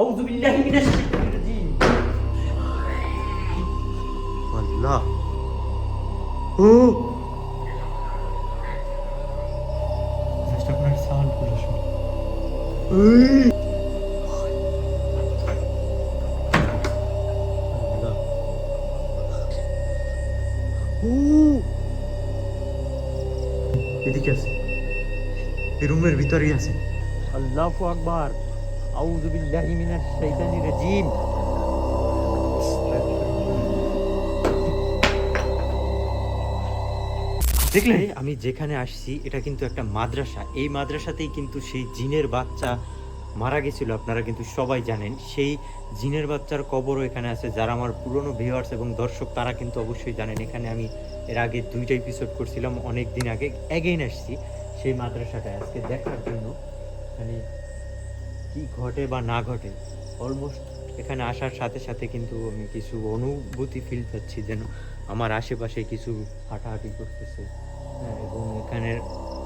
আউযু বিল্লাহি মিনাশ শাইতানির রাজীম। আল্লাহ, ও জাস্ট আপনার সাউন্ড গুলো শুনুন। আল্লাহ, ও এদিকে আছে, এই রুমের ভিতরেই আছে। আল্লাহু আকবার, আউযু বিল্লাহি মিনাশ শাইতানির রাজীম। দেখলে আমি যেখানে আসছি এটা কিন্তু একটা মাদ্রাসা। এই মাদ্রাসাতেই কিন্তু সেই জিনের বাচ্চা মারা গেছিল, আপনারা কিন্তু সবাই জানেন। সেই জিনের বাচ্চার কবরও এখানে আছে। যারা আমার পুরনো ভিউয়ার্স এবং দর্শক তারা কিন্তু অবশ্যই জানেন। এখানে আমি এর আগে 2টা এপিসোড করছিলাম, অনেক দিন আগে। অ্যাগেইন আসছি সেই মাদ্রাসাটায় আজকে দেখার জন্য মানে কি ঘটে বা না ঘটে। অলমোস্ট এখানে আসার সাথে সাথে কিন্তু আমি কিছু অনুভূতি ফিল পাচ্ছি, যেন আমার আশেপাশে কিছু হাঁটাহাঁটি করতেছে। হ্যাঁ, এবং এখানের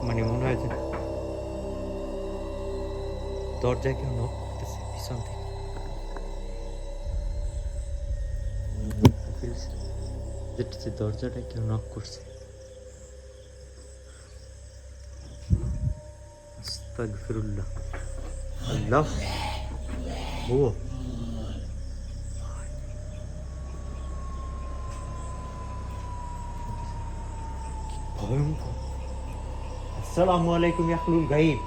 মানে মনে হয় যে দরজায় কেউ নক করতেছে পিছন থেকে। দরজাটা কেউ নক করছে। আস্তাগফিরুল্লাহ। আল্লাহ, ও ভয়ঙ্কর। আসসালামু আলাইকুম ইয়াখলুল গায়ব।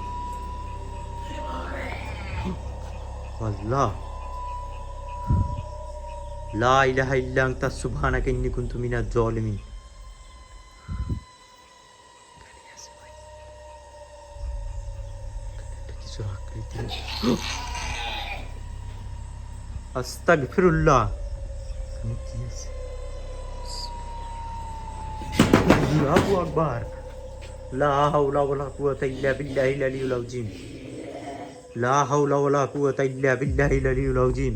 আল্লাহ, লা ইলাহা ইল্লা আনতা সুবহানাকা ইন্নী কুনতু মিনাজ জালিমিন। কিছু আকৃতি। আস্তাগফিরুল্লাহ। এখানে কি আছে? আল্লাহু আকবার। লা হাওলা ওয়ালা কুওয়াতা ইল্লা বিল্লাহিল আলিয়্যিল আযীম। লা হাওলা ওয়ালা কুওয়াতা ইল্লা বিল্লাহিল আলিয়্যিল আযীম।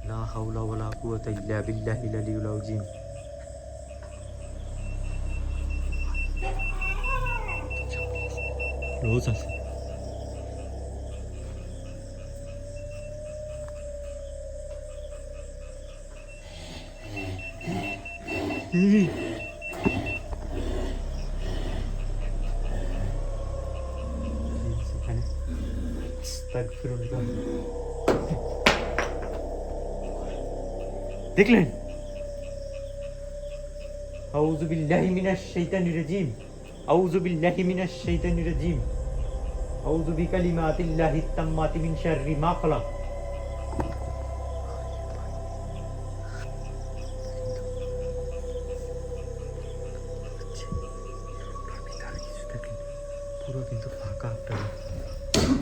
লা হাওলা ওয়ালা কুওয়াতা ইল্লা বিল্লাহিল আলিয়্যিল আযীম। রোজ আছে। দেখলেন? আউযু বিল্লাহি মিনাশ শাইতানির রাজীম। আউযু বিল্লাহি মিনাশ শাইতানির রাজীম। আউযু বিকালিমাতিল্লাহিত তাম্মাতি মিন শাররি মা খালাক। পুরো কিন্তু ফাঁকা একটা রুম।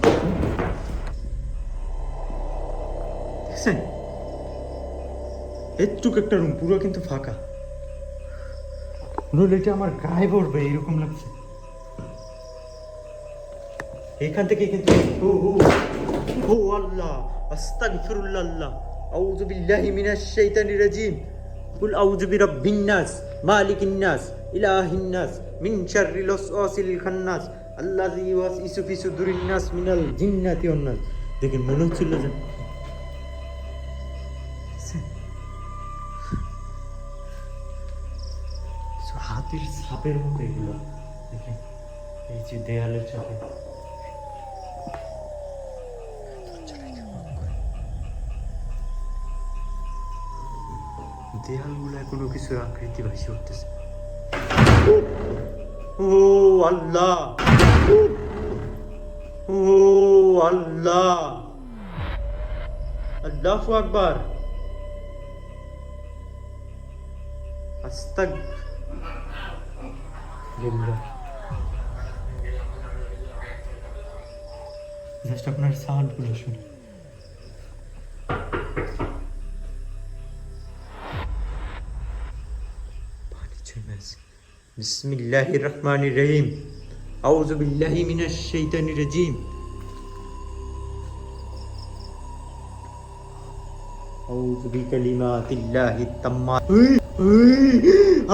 দেখছেন? এটুক একটা রুম, পুরো কিন্তু ফাঁকা। নইলে এটা আমার গায়ে পড়বে এরকম লাগছে। এখান থেকে কিন্তু ও ও ও আল্লাহ, আস্তাগফিরুল্লাহ। আল্লাহ, আউযু বিল্লাহি মিনাশ শাইতানির রাজীম। কুল আউযু বিরাব্বিন নাস, মালিকিন নাস, ইলাহিন নাস, মিন শাররিল ওয়াসওয়াসিল খান্নাস, আল্লাযী ইউওয়াসওয়িসু ফি সুদুরিন নাস মিনাল জিন্নাতি ওয়ান নাস। দেখেন মনে হচ্ছিল যে হাতির ছাপের মতো এগুলো। দেখেন এই যে দেয়ালের সাথে দেয়ালগুলায় কোনো কিছুর আকৃতি ভাসে উঠতেছে। ও আল্লাহ, ও আল্লাহ, আল্লাহু আকবার। আস্তাগফিরুল্লাহ। জাস্ট আপনার সাউন্ড গুলো শুনুন। বিসমিল্লাহির রহমানির রহিম। আউযু বিল্লাহি মিনাশ শাইতানির রাজীম। আউযু বিকালিমাতিল্লাহিত তাম্মাত।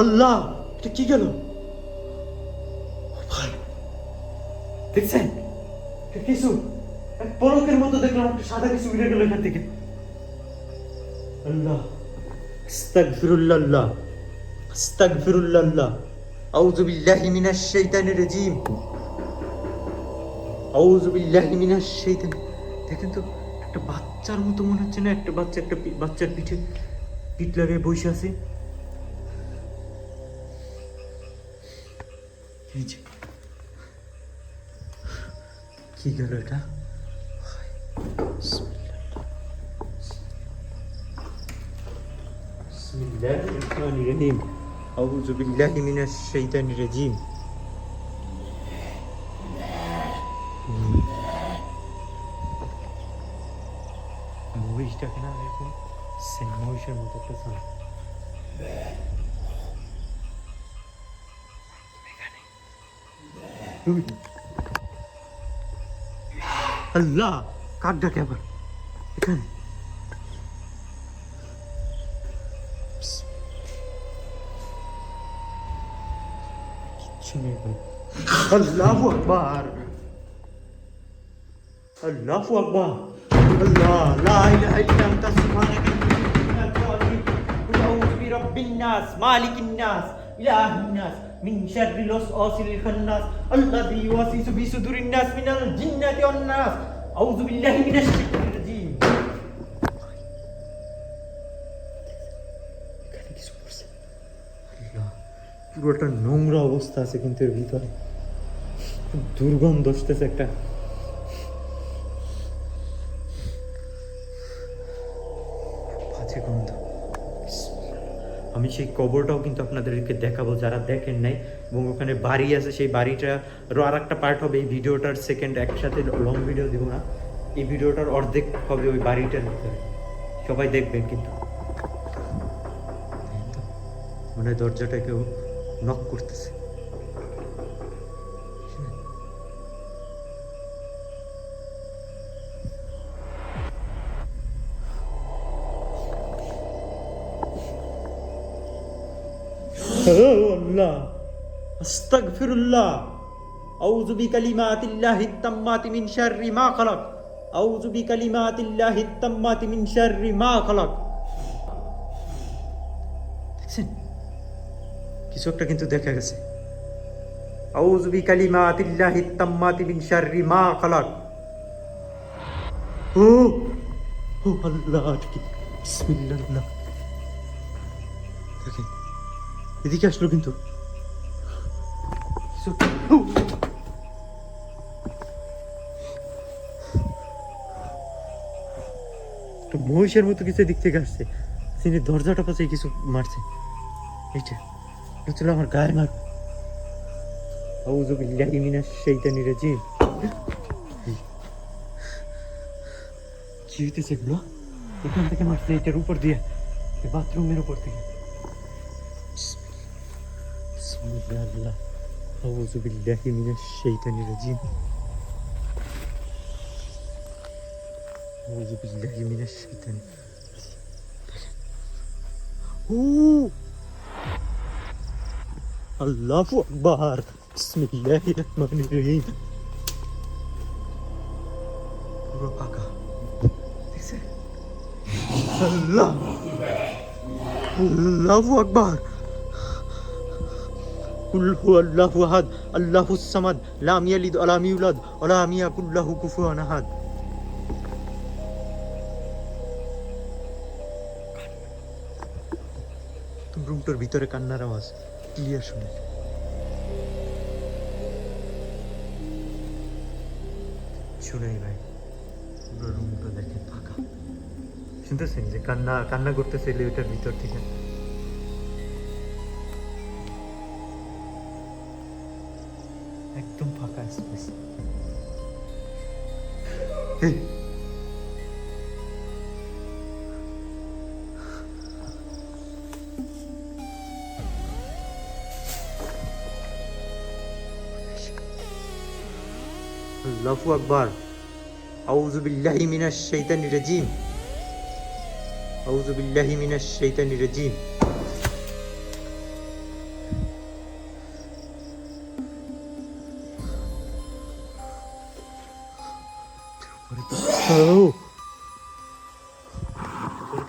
আল্লাহ, এটা কি গেল ভাই? দেখছেন এটা কিছু এক পলকের মতো দেখলাম একটা সাদা কিছু উড়ে গেল এখান থেকে। আল্লাহ, আস্তাগফিরুল্লাহ, আস্তাগফিরুল্লাহ, আউযু বিল্লাহি মিনাশ শাইতানির রাজিম, আউযু বিল্লাহি মিনাশ শাইতান। দেখেন তো একটা বাচ্চার মতো মনে হচ্ছে না? একটা বাচ্চার পিঠে পিঠ লাগিয়ে বসে আছে। এই যে কি গেল এটা? বিসমিল্লাহির রহমানির রহিম, আউযু বিল্লাহি মিনাশ শাইতানির রাজিম। মহিষটাকে না এরকম সেম মহিষের মতো একটা সাউন্ড। আল্লাহ, কাক ডাকে আবার এখানে। কিচ্ছু নেই ভাই। আল্লাহু আকবার, আল্লাহু আকবার, আল্লাহ লা ইলাহা ইল্লা আনতা সুবহানাকা ইন্নী কুনতু মিনাজ আউযু বিরাব্বিন নাস মালিকিন নাস ইলাহিন নাস মিন শাররিল ওয়াসওয়াসিল খান্নাস আল্লাযী ইউওয়াসওয়িসু ফি সুদুরিন নাস মিনাল জিন্নাতি ওয়ান নাস আউযু বিল্লাহি মিনাশ শাইতানির রাজীম। এখানে কিছু পড়ছে। আল্লাহ, পুরোটা নোংরা অবস্থা আছে কিন্তু এর ভিতরে খুব দুর্গন্ধ আসতেছে একটা। আমি সেই কবরটাও কিন্তু আপনাদেরকে দেখাবো যারা দেখেন নাই, এবং ওখানে বাড়ি আছে, সেই বাড়িটারও আর একটা পার্ট হবে। এই ভিডিওটার সেকেন্ড একসাথে লং ভিডিও দিব না, এই ভিডিওটার অর্ধেক হবে ওই বাড়িটার ভিতরে, সবাই দেখবেন কিন্তু। মনে হয় দরজাটা কেউ নক করতেছে। আল্লাহ, আস্তাগফিরুল্লাহ, আউযু বিকালিমাতিল্লাহিত তাম্মাতি মিন শাররি মা খালাক, আউযু বিকালিমাতিল্লাহিত তাম্মাতি মিন শাররি মা খালাক। দেখছেন কিছু একটা কিন্তু দেখা গেছে। আউযু বিকালিমাতিল্লাহিত তাম্মাতি মিন শাররি মা খালাক। ও ও আল্লাহ, বিসমিল্লাহ। দেখেন এদিকে আসলো কিন্তু মহিষের মতো কিছু দিক থেকে আসছে। তিনি দরজাটা পাশে কিছু মারছে, এইটা ছিল আমার গায়ে মার। আউযু বিল্লাহি মিনাশ শাইতানির রাজীম। কি হইতেছে এগুলো? এখান থেকে মারছে, এটার উপর দিয়ে, বাথরুমের উপর থেকে। বিসমিল্লাহ, আউযু বিল্লাহি মিনাশ শাইতানির রাজীম, আউযু বিল্লাহি মিনাশ শাইতানির রাজীম। আল্লাহু আকবার, বিসমিল্লাহির রহমানির রহিম। পুরো ফাঁকা, দেখছেন? আল্লাহ, আল্লাহু আকবার। কুল হুয়াল্লাহু আহাদ, আল্লাহুস সামাদ, লাম ইয়ালিদ ওয়া লাম ইউলাদ ওয়া লাম ইয়াকুল লাহু কুফুয়ান আহাদ। রুমটার ভিতরে কান্নার আওয়াজ ক্লিয়ার শুনে। শুনেই ভাই, পুরো রুমটা দেখেন ফাঁকা। শুনতেছেন যে কান্না করতেছে এলিভেটর ভিতর থেকে। একদম ফাঁকা স্পেস। আল্লাহু আকবার, আউযু বিল্লাহি মিনাশ শাইতানির রাজীম, আউযু বিল্লাহি মিনাশ শাইতানির রাজীম।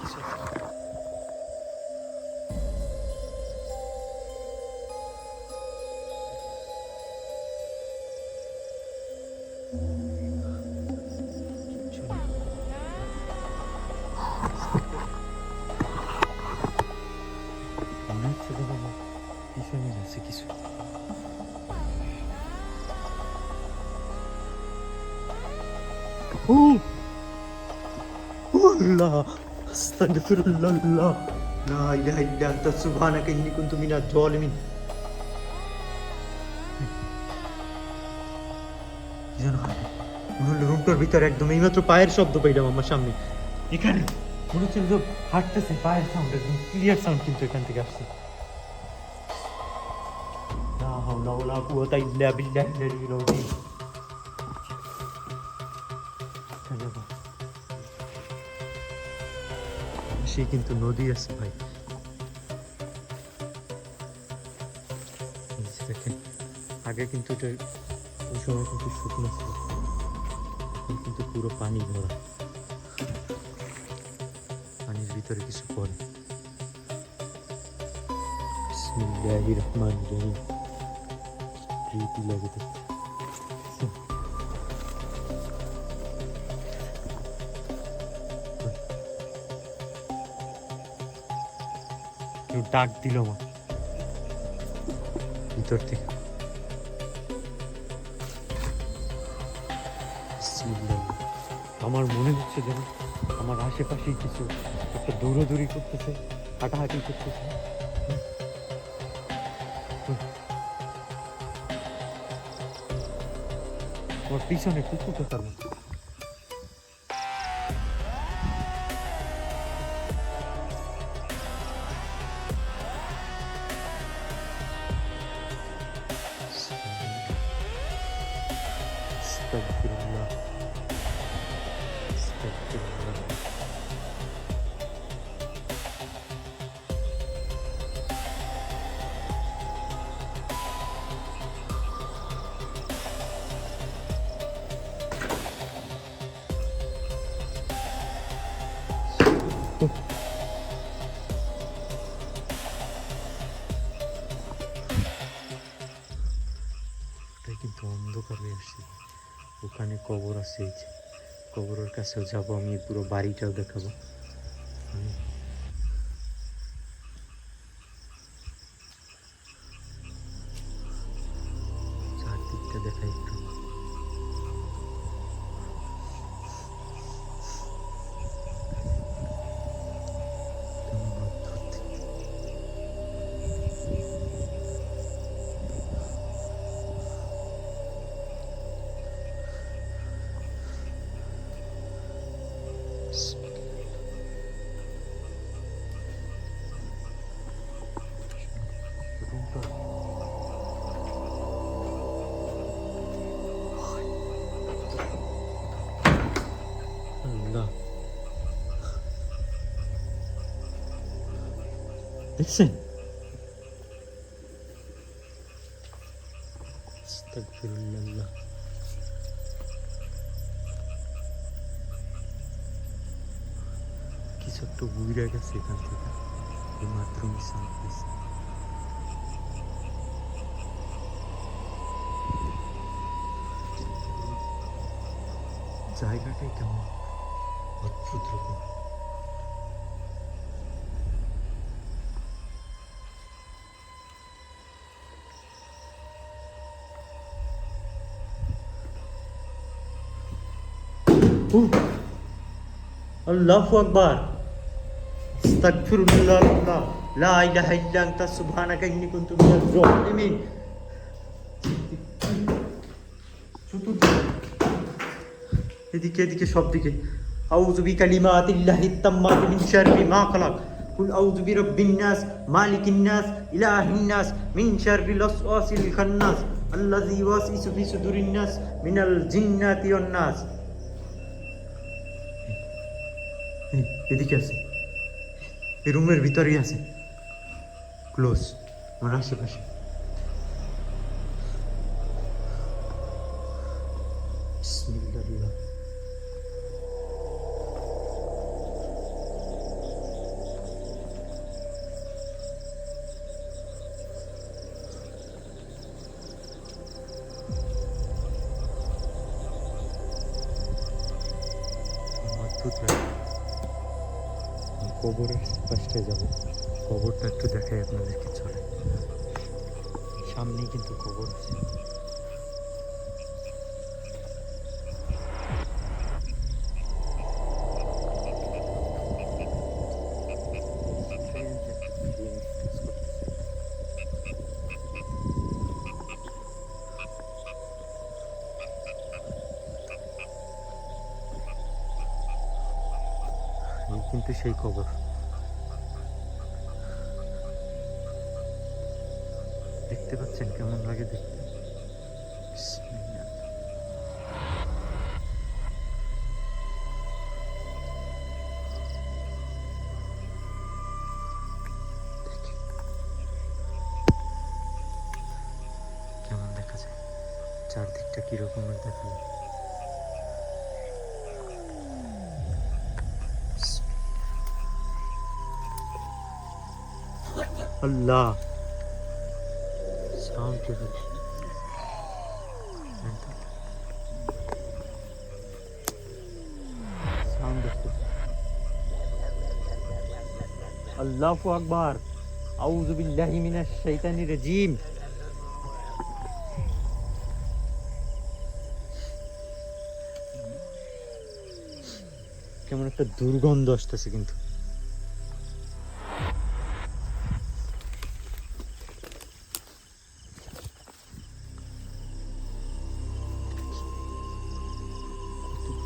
কিছু আছে? কিচ্ছু নেই। মনে হচ্ছে যে বাবা পিছনে আছে কিছু। ও আল্লাহ, আস্তাগফিরুল্লাহ, লা ইলাহা ইল্লা আনতা সুবহানাকা ইন্নী কুনতু মিনাজ জালিমিন। কি যেন হয়? মনে হলো রুমটার ভিতরে একদম এইমাত্র পায়ের শব্দ পাইলাম আমার সামনে। এখানে মনে হচ্ছে যে হাঁটতেছে, পায়ের সাউন্ড একদম ক্লিয়ার সাউন্ড কিন্তু এখান থেকে আসছে। লা হাওলা ওয়ালা কুওয়াতা ইল্লা বিল্লাহিল আলিয়্যিল আযীম। সে কিন্তু নদী আছে ভাই। এই যে দেখেন, আগে কিন্তু এটা ওই সময় কিন্তু শুকনো ছিল, এখন কিন্তু পুরো পানি ভরা। পানির ভিতরে কিছু পড়ে। বিসমিল্লাহির রহমানির রহিম। প্রীতি লাগে দেখতে। কেউ ডাক দিল আমার ভিতর থেকে। বিসমিল্লাহ। আমার মনে হচ্ছে যেন আমার আশেপাশেই কিছু একটা দৌড়াদৌড়ি করতেছে, হাঁটাহাঁটি করতেছে। আমার পিছনে কুকুর কাটার মতো। আস্তাগফিরুল্লাহ, আস্তাগফিরুল্লাহ। এটা কিন্তু অন্ধকার হয়ে আসছে। ওখানে কবর আছে, এই যে কবরের কাছেও যাবো আমি, পুরো বাড়িটাও দেখাবো আমি। চারদিকটা দেখাই একটু। আল্লাহ, দেখছেন? আস্তাগফিরুল্লাহ। কিছু একটা উইরা গেছে এখান থেকে, এই মাত্র আমি সাউন্ড পেয়েছি। জায়গাটাই কেমন অদ্ভুত রকম। আল্লাহু আকবার, আস্তাগফিরুল্লাহ, লা ইলাহা ইল্লা আনতা সুবহানাকা ইন্নী কুনতু মিনাজ জালিমিন। এদিকে এদিকে সব দিকে। আউযু বিকালিমাতিল্লাহিত তাম্মাতি মিন শাররি মা খালাক। কুল আউযু বিরাব্বিন নাস, মালিকিন নাস, ইলাহিন নাস, মিন শাররিল ওয়াসওয়াসিল খান্নাস, আল্লাযী ইউওয়াসওয়িসু ফি সুদুরিন নাস মিনাল জিন্নাতি ওয়ান নাস। এদিকে আছে, এই রুমের ভিতরেই আছে, ক্লোজ আমার আশেপাশে। বিসমিল্লাহ। অদ্ভুত লাগে। কবরের পাশটায় যাব, কবরটা একটু দেখাই আপনাদেরকে, চলে সামনেই কিন্তু কবর আছে। এই কিন্তু সেই কবর, দেখতে পাচ্ছেন কেমন লাগে দেখতে। বিসমিল্লাহ। কেমন দেখা যায়, চারদিকটা কিরকমের দেখা যায়। আল্লাহ, সাউন্ড কেমন, সাউন্ড আল্লাহু আকবার, আউযু বিল্লাহি মিনাশ শাইতানির রাজিম। কেমন একটা দুর্গন্ধ আসতেছে কিন্তু।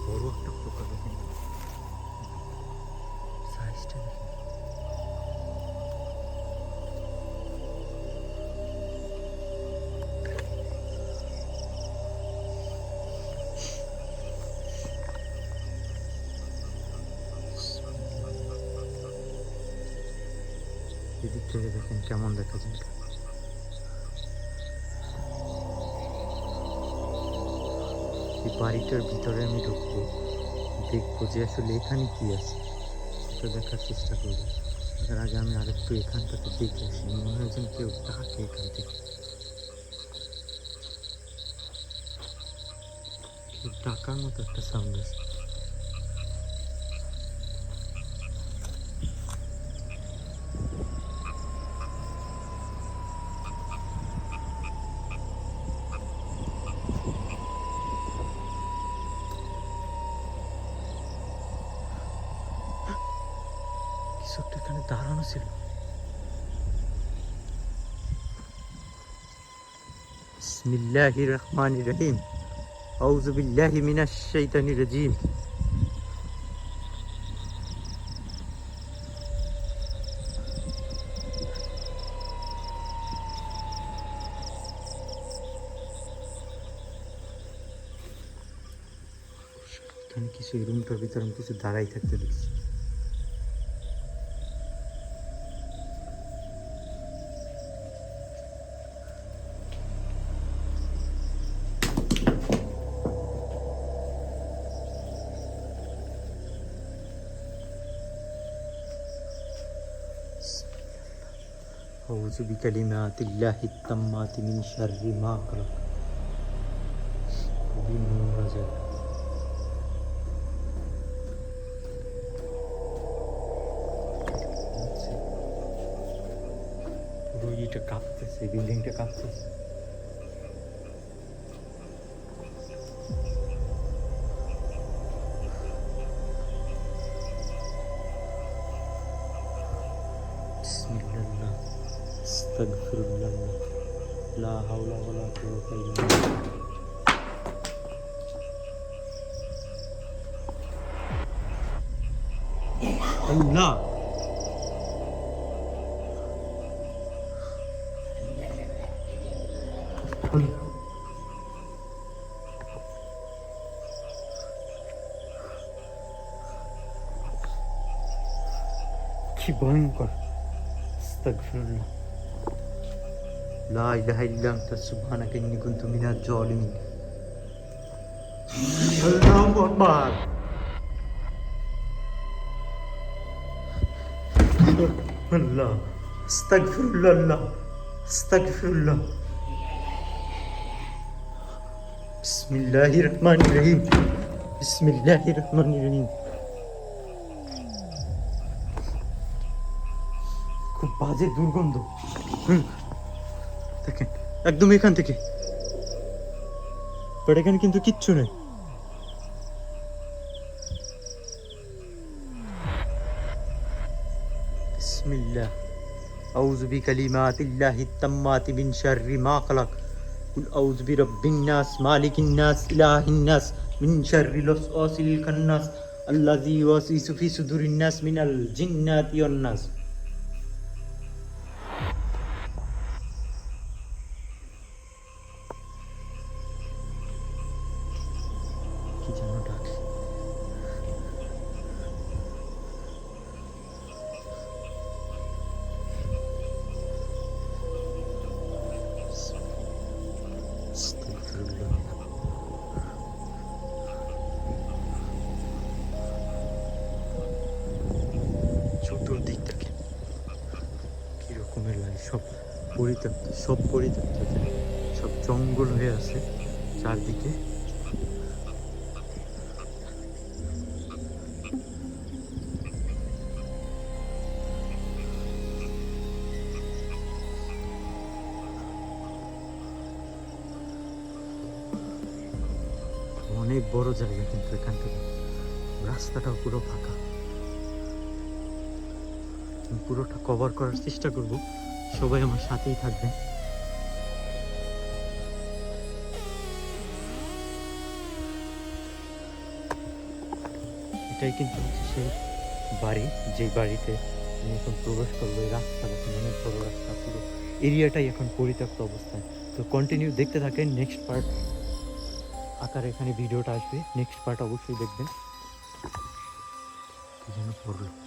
বড় একটা পোকা দেখেন, সাইজটা দেখেন। এদিক থেকে দেখেন কেমন দেখা যায়। এই বাড়িটার ভিতরে আমি ঢুকবো, দেখবো যে আসলে এখানে কি আছে, সেটা দেখার চেষ্টা করবো। তার আগে আমি আরেকটু এখানটাতে দেখে আসি, মনে হয় যেন কেউ ডাকে এখান থেকে, ডাকার মতো একটা সাউন্ড আছে। কিছু একটা এখানে দাঁড়ানো ছিল। বিসমিল্লাহির রহমানির রহিম, আউযু বিল্লাহি মিনাশ শাইতানির রাজিম। এখানে কিছু, এই রুমটার ভিতরে আমি কিছু দাঁড়াই থাকতে দেখছি। আউযু বিকালিমাতিল্লাহিত তাম্মাতি মিন শাররি মা খালাক। খুবই নোংরা জায়গা। পুরো ইটা কাঁপতেছে, বিল্ডিংটা কাঁপতেছে। বিসমিল্লাহ, আস্তাগফিরুল্লাহ, লা হাওলা ওয়ালা কুওয়াতা ইল্লা বিল্লাহ। আল্লাহ, কি ভয়ঙ্কর। আস্তাগফিরুল্লাহ, লা ইলাহা ইল্লা আনতা সুবহানাকা ইন্নী কুনতু মিনাজ জালিমিন। আল্লাহু আকবার। আল্লাহ, আস্তাগফিরুল্লাহ, আস্তাগফিরুল্লাহ। বিসমিল্লাহির রহমানির রহিম, বিসমিল্লাহির রহমানির রহিম। খুব বাজে দুর্গন্ধ। দেখেন একদম এখান থেকে, বাট এখানে কিন্তু কিচ্ছু নেই। বিসমিল্লাহ, আউযু বিকালিমাতিল্লাহিত তাম্মাতি মিন শাররি মা খালাক, কুল আউযু বিরাব্বিন নাস মালিকিন নাস ইলাহিন নাস মিন শাররিল ওয়াসওয়াসিল খান্নাস আল্লাযী ইউওয়াসওয়িসু ফি সুদুরিন নাস মিনাল জিন্নাতি ওয়ান নাস। কি যেন ডাকছে। চতুর্দিক থেকে কিরকমের লাগে, সব পরিত্যক্ত, সব পরিত্যক্ত, সব জঙ্গল হয়ে আছে চারদিকে। অনেক বড় জায়গা, কিন্তু এখান থেকে রাস্তাটাও পুরো ফাঁকা। আমি পুরোটা কভার করার চেষ্টা করব, সবাই আমার সাথেই থাকবেন। এটাই কিন্তু হচ্ছে সেই বাড়ি, যে বাড়িতে আমি এখন প্রবেশ করবো। এই রাস্তা দেখুন, অনেক বড় রাস্তা, পুরো এরিয়াটাই এখন পরিত্যক্ত অবস্থায়। তো কন্টিনিউ দেখতে থাকেন, নেক্সট পার্ট আকারে এখানে ভিডিওটা আসবে, নেক্সট পার্ট অবশ্যই দেখবেন। কি যেন পড়লো।